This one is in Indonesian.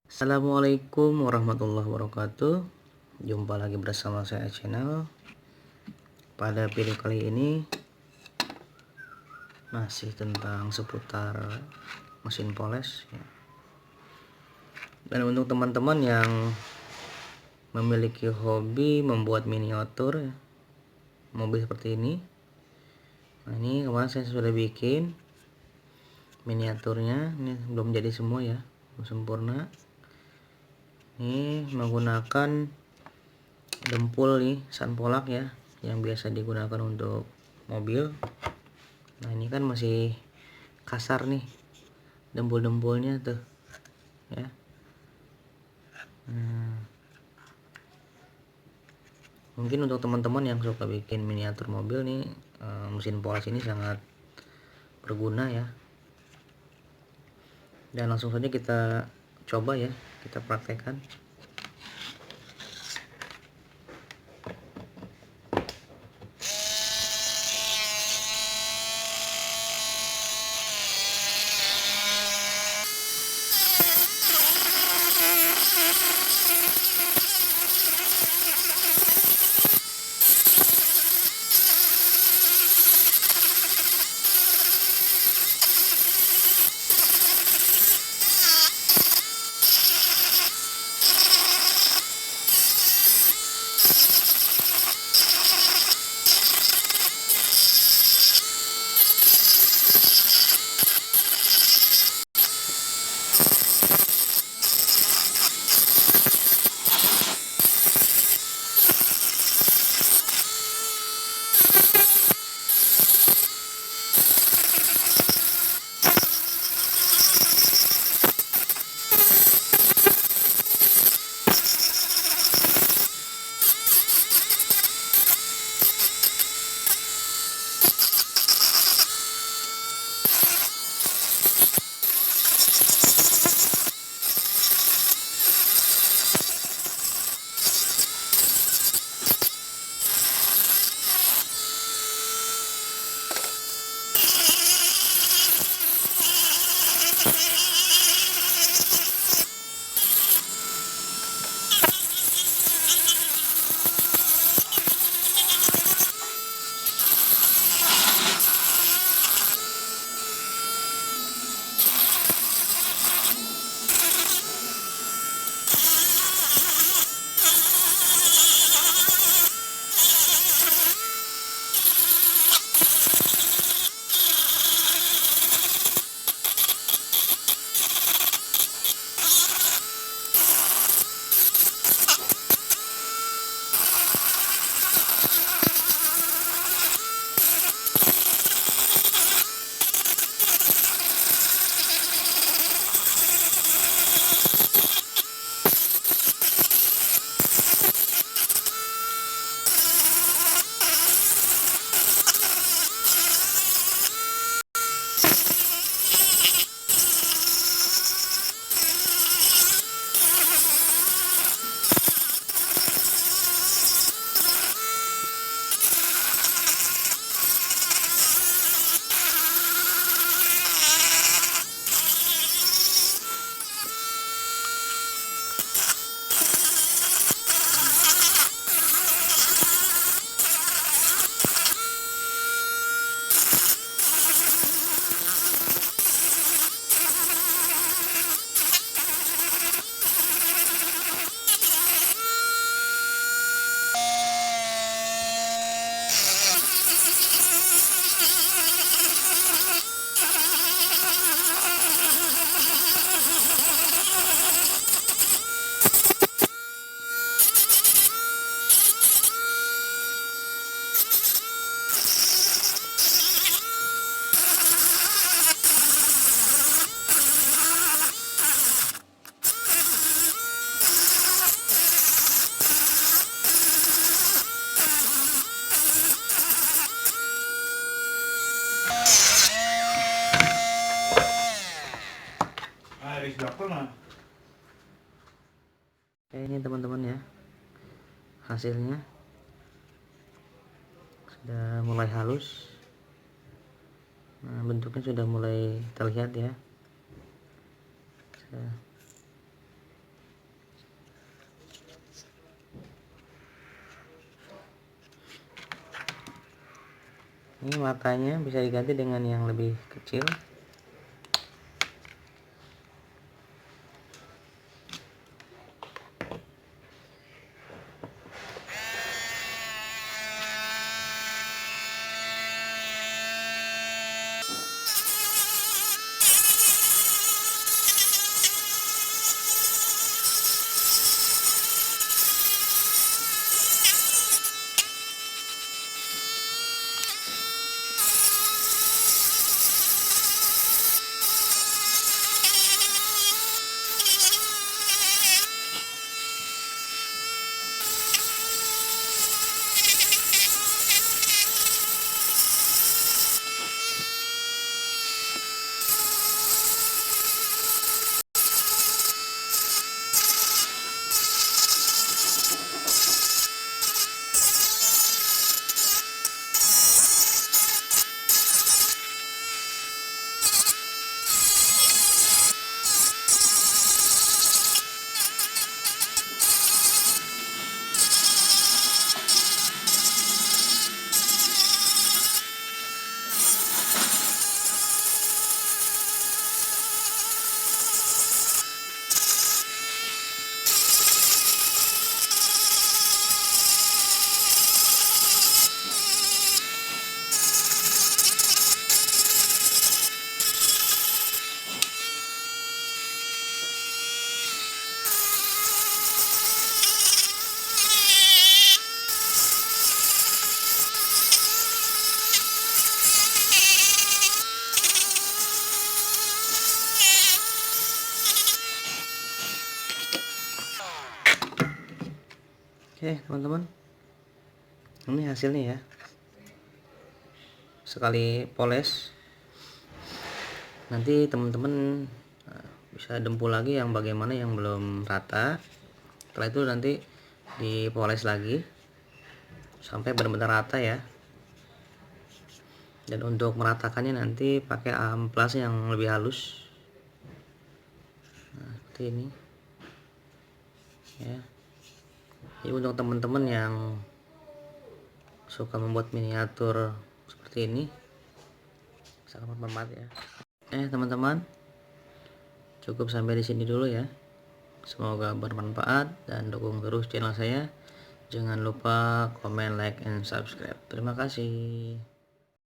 Assalamualaikum warahmatullahi wabarakatuh. Jumpa lagi bersama saya channel. Pada video kali ini masih tentang seputar mesin poles ya. Dan untuk teman-teman yang memiliki hobi membuat miniatur ya, mobil seperti ini. Nah, ini kemarin saya sudah bikin miniaturnya, ini belum jadi semua ya, belum sempurna. Ini menggunakan dempul nih, sanpolak ya, yang biasa digunakan untuk mobil. Nah, ini kan masih kasar nih dempul-dempulnya tuh ya. Mungkin untuk teman-teman yang suka bikin miniatur mobil nih, mesin poles ini sangat berguna ya. Dan langsung saja kita coba ya, kita praktekkan. Oke, ini teman-teman ya, hasilnya sudah mulai halus. Nah, bentuknya sudah mulai terlihat ya. Ini matanya bisa diganti dengan yang lebih kecil. Oke teman-teman, ini hasilnya ya. Sekali poles, nanti teman-teman bisa dempul lagi yang bagaimana yang belum rata. Setelah itu nanti dipoles lagi sampai benar-benar rata ya. Dan untuk meratakannya nanti pakai amplas yang lebih halus. Nah, seperti ini ya. Jadi untuk teman-teman yang suka membuat miniatur seperti ini, sangat bermanfaat ya. Teman-teman, cukup sampai di sini dulu ya. Semoga bermanfaat dan dukung terus channel saya. Jangan lupa komen, like, and subscribe. Terima kasih.